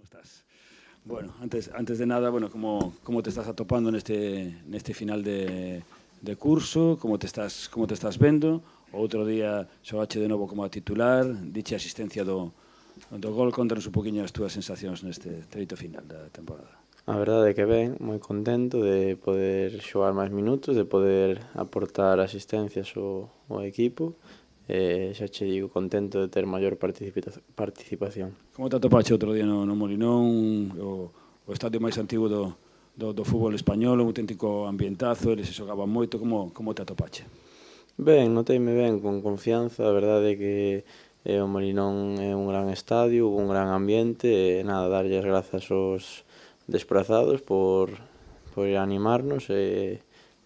¿Cómo estás? Bueno, antes de nada, bueno, ¿cómo te estás atopando neste final de curso? Como te estás vendo? O outro día xogache de novo como a titular, diche asistencia do gol, contanos un poquinho as túas sensacións neste treito final da temporada. A verdade é que ben, moi contento de poder xogar máis minutos, de poder aportar asistencias ao equipo. Xa che digo, contento de ter maior participación. Como te atopache outro día no Molinón, o estadio máis antigo do fútbol español, un auténtico ambientazo, eles se xogaban moito, como te atopache? Ben, noteime ben, con confianza, a verdade é que o Molinón é un gran estadio, un gran ambiente, e nada, darlle as grazas aos desprazados por animarnos e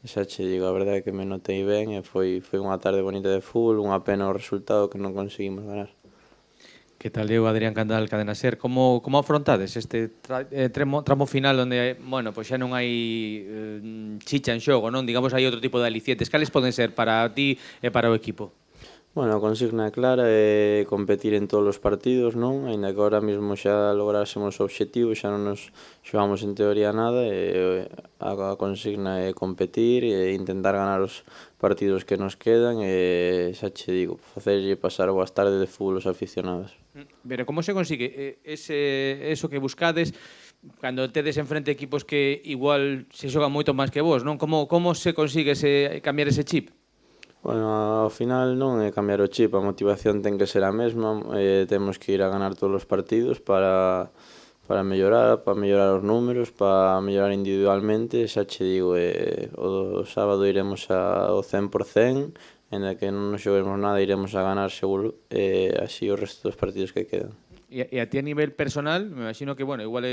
xa che digo, a verdade é que me notei ben e foi unha tarde bonita de fútbol, unha pena o resultado que non conseguimos ganar. Que tal, Diego? Adrián Candal, Cadena Ser. Como afrontades este tramo final onde, bueno, pois xa non hai chicha en xogo, non? Digamos, hai outro tipo de alicientes. Cales poden ser para ti e para o equipo? Bueno, a consigna é clara, é competir en todos os partidos, non? Aínda que agora mesmo xa lográsemos o obxectivo, xa non nos xogamos en teoría nada e a consigna é competir e intentar ganar os partidos que nos quedan e xa che digo, facerlle pasar boas tardes de fútbol aos aficionados. Pero como se consigue eso que buscades cando tedes enfrente equipos que igual se xogan moito máis que vos, non? Como se consigue cambiar ese chip? Bueno, ao final non é cambiar o chip, a motivación ten que ser a mesma, temos que ir a ganar todos os partidos para mellorar os números, para mellorar individualmente, xa che digo, o sábado iremos ao 100%, ainda que non nos xoguemos nada, iremos a ganar seguro, e así o resto dos partidos que quedan. E a ti a nivel personal, me imagino que, bueno, igual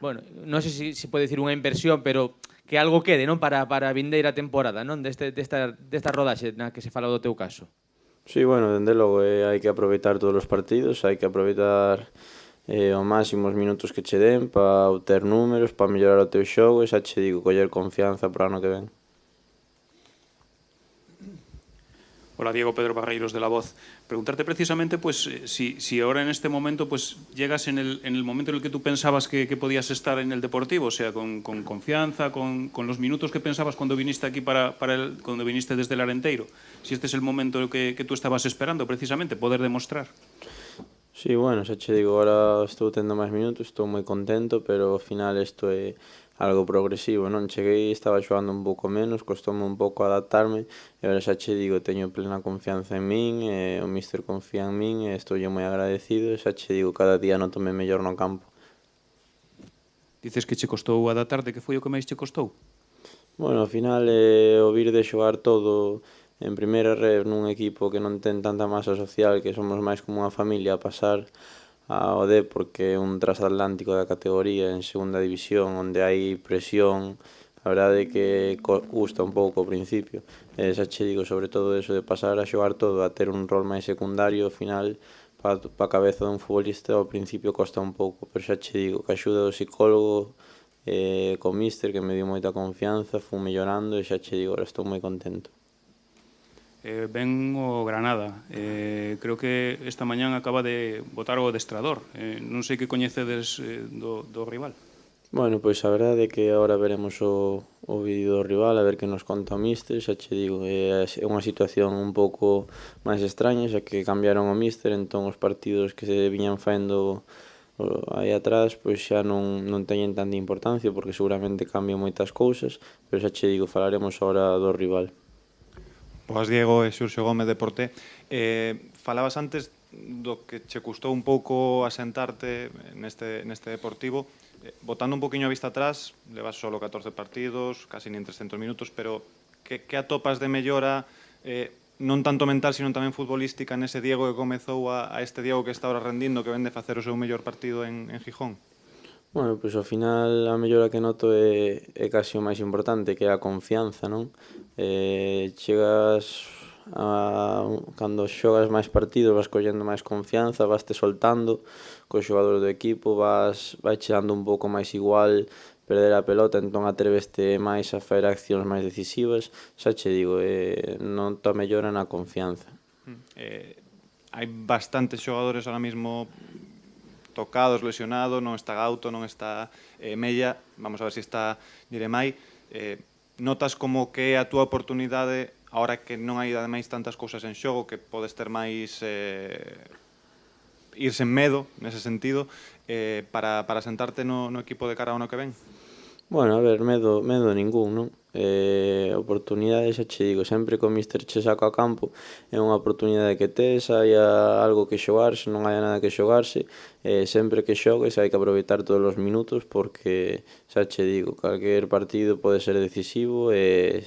bueno, non sei se pode dicir unha inversión, pero que algo quede, non, para a vindeira temporada, non, desta rodaxe na que se fala do teu caso. Sí, bueno, dende logo, hai que aproveitar todos os partidos, hai que aproveitar ao máximo os minutos que che den para obter números, para mellorar o teu xogo e xa che digo, coller confianza para o ano que ven. Hola Diego, Pedro Barreiros de La Voz. Preguntarte precisamente pues si ahora en este momento pues llegas en el momento en el que tú pensabas que podías estar en el Deportivo, o sea, con confianza, con los minutos que pensabas cuando viniste aquí cuando viniste desde el Arenteiro. Si este es el momento que tú estabas esperando precisamente, poder demostrar. Sí, bueno, xa che digo, agora estou tendo máis minutos, estou moi contento, pero ao final isto é algo progresivo, non? Cheguei, estaba xogando un pouco menos, costoume un pouco adaptarme, e agora xa che digo, teño plena confianza en min, e o míster confía en min, e estou moi agradecido, e xa che digo, cada día notome mellor no campo. Dices que che costou adaptarte, que foi o que máis che costou? Bueno, ao final, o vir de xogar todo en primeira red nun equipo que non ten tanta masa social, que somos máis como unha familia, a pasar ao Depor, que é un transatlántico da categoría en segunda división, onde hai presión, a verdade é que custa un pouco ao principio. Xa che digo, sobre todo eso de pasar a xogar todo, a ter un rol máis secundario, ao final, para a cabeza dun futbolista, ao principio costa un pouco, pero xa che digo, que a axuda do psicólogo, co míster, que me dio moita confianza, fui mellorando e xa che digo, ahora estou moi contento. Ben o Granada. Creo que esta mañán acaba de botar o adestrador. Non sei que coñecedes do rival. Bueno, pois a verdade é que agora veremos o vídeo do rival, a ver que nos conta o míster, xa che digo, é unha situación un pouco máis extraña, xa que cambiaron o míster, entón os partidos que se viñan faendo aí atrás, pois xa non teñen tanta importancia, porque seguramente cambian moitas cousas, pero xa che digo, falaremos agora do rival. Boas, Diego, e Xurxo Gómez de Porté. Falabas antes do que che custou un pouco asentarte neste Deportivo. Botando un poquinho a vista atrás, levas solo 14 partidos, casi nin 300 minutos, pero que atopas de mellora, non tanto mental, sino tamén futbolística, nese Diego que comezou a este Diego que está ahora rendindo, que vende facer o seu mellor partido en Gijón? Bueno, pois ao final a mellora que noto é casi o máis importante, que é a confianza, non? Chegas cando xogas máis partidos vas collendo máis confianza, vas te soltando cos xogadores do equipo, vai che dando un pouco máis igual perder a pelota, entón atreveste máis a facer accións máis decisivas, xa che digo, noto a mellora na confianza. Hai bastantes xogadores ahora mismo tocados, lesionado, non está Gauto, non está Mella, vamos a ver se está Diremai. Notas como que é a túa oportunidade, ahora que non hai ademais tantas cousas en xogo, que podes ter máis irse en medo, nese sentido, para sentarte no equipo de cara ao ano que ven? Bueno, a ver, medo ningún, non? Oportunidades, xa che digo, sempre que o míster che saca a campo é unha oportunidade que tes, hai algo que xogarse, non hai nada que xogarse, sempre que xogues hai que aproveitar todos os minutos porque, xa che digo, calquer partido pode ser decisivo e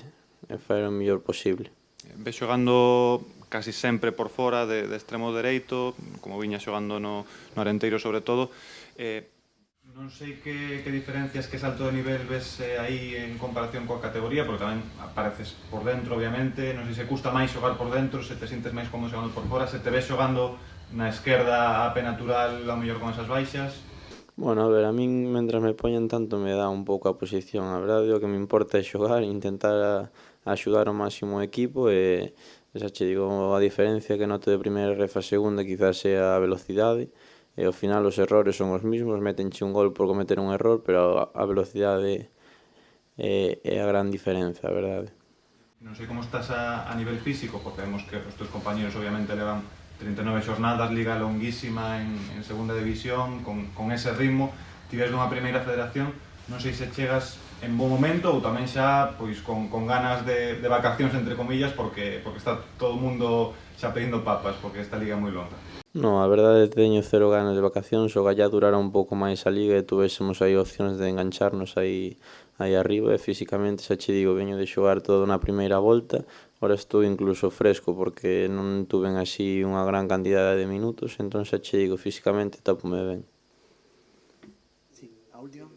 facer o mellor posible. Ves xogando casi sempre por fora de extremo dereito, como viña xogando no Arenteiro sobre todo. Non sei que diferencias, que salto de nivel ves aí en comparación coa categoría, porque tamén apareces por dentro, obviamente. Non sei se custa máis xogar por dentro, se te sintes máis cómodo xogando por fora, se te ves xogando na esquerda a pé natural, ao mellor con esas baixas. Bueno, a ver, a min, mentras me poñen tanto, me dá un pouco a posición. A verdade, o que me importa é xogar, intentar axudar ao máximo o equipo e xa che digo, a diferencia que noto de primeira ref a segunda quizás sea a velocidade e ao final os errores son os mismos, metenche un gol por cometer un error, pero a velocidade é a gran diferenza, a verdade. Non sei como estás a nivel físico, porque vemos que os teus compañeros obviamente levan 39 xornadas, liga longuísima en segunda división, con ese ritmo. Ti ves dunha primeira federación, non sei se chegas en bon momento ou tamén xa pois con ganas de vacacións, entre comillas, porque está todo o mundo xa pedindo papas, porque esta liga é moi longa. Non, a verdade teño cero ganas de vacacións, o gallá durara un pouco máis a liga e tuvésemos aí opcións de engancharnos aí arriba e físicamente xa che digo, veño de xogar todo na primeira volta, ahora estou incluso fresco porque non tuven así unha gran cantidade de minutos, entón xa che digo, físicamente tópome ben. Sí, a última.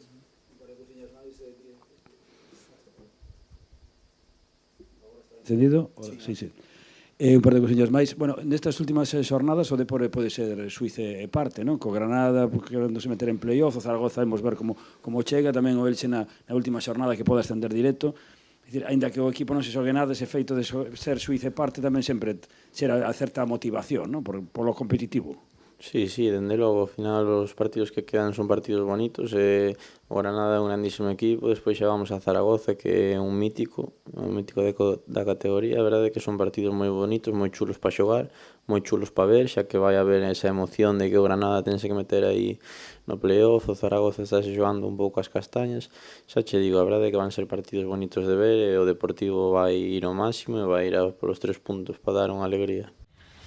Entendido? Sí, sí. Un par de cousiñas máis. Bueno, nestas últimas xornadas o Depor pode ser Suice parte, non? Co Granada, queréndose meter en playoff, o Zaragoza, vamos ver como chega, tamén o Elche na última xornada que pode ascender directo. É dicir, aínda que o equipo non se xogue nada, ese feito de ser Suice parte tamén sempre xera a certa motivación, non? Polo competitivo. Sí, dende logo, ao final os partidos que quedan son partidos bonitos e o Granada é un grandísimo equipo, despois xa vamos a Zaragoza que é un mítico da categoría, a verdade é que son partidos moi bonitos, moi chulos para xogar, moi chulos para ver, xa que vai haber esa emoción de que o Granada tense que meter aí no playoff, o Zaragoza está xogando un pouco as castañas, xa che digo, a verdade é que van ser partidos bonitos de ver e o Deportivo vai ir ao máximo e vai ir polos 3 puntos para dar unha alegría.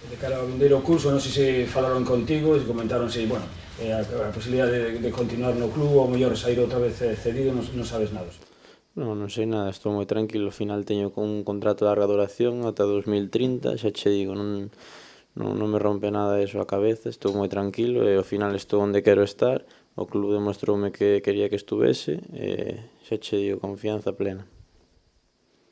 De cara ao vindeiro curso, non sei se falaron contigo, se comentaron se, bueno, a posibilidade de continuar no club ou mellor sair outra vez cedido, non sabes nada. Non sei nada, estou moi tranquilo, ao final teño un contrato de larga duración ata 2030, xa che digo, non me rompe nada eso a cabeza, estou moi tranquilo e ao final estou onde quero estar, o club demostroume que quería que estuvese e xa che digo, confianza plena.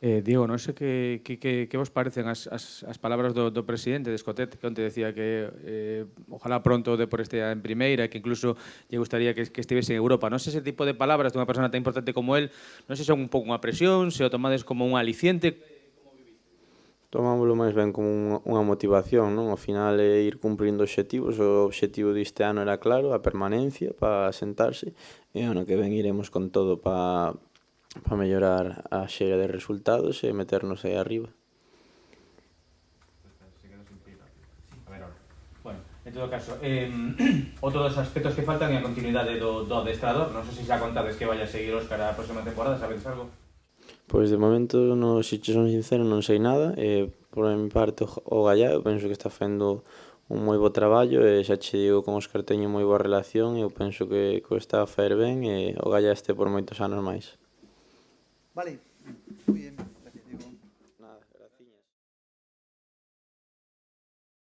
Diego, non sei que vos parecen as palabras do presidente de Escotet, que onte decía que ojalá pronto o Depor estea en primeira e que incluso lle gustaría que estivese en Europa. Non sei ese tipo de palabras dunha persona tan importante como él, non sei se son un pouco unha presión, se o tomades como un aliciente. Tomámoslo máis ben como unha motivación, non? Ao final é ir cumprindo obxectivos, o obxectivo deste ano era claro, a permanencia, para sentarse, e ano que ven iremos con todo para mellorar a xeira de resultados e meternos aí arriba. Bueno, en todo caso, outro dos aspectos que faltan é a continuidade do adestrador. Non sei se xa contades que vaya a seguir Óscar a próxima temporada, sabedes algo? Pois de momento, se che son sincero, non sei nada. Por mi parte, o Gallá, eu penso que está facendo un moi bo traballo e xa che digo, con Óscar teño moi boa relación e eu penso que o está a facer ben e o Gallá este por moitos anos máis. Vale, muy bien.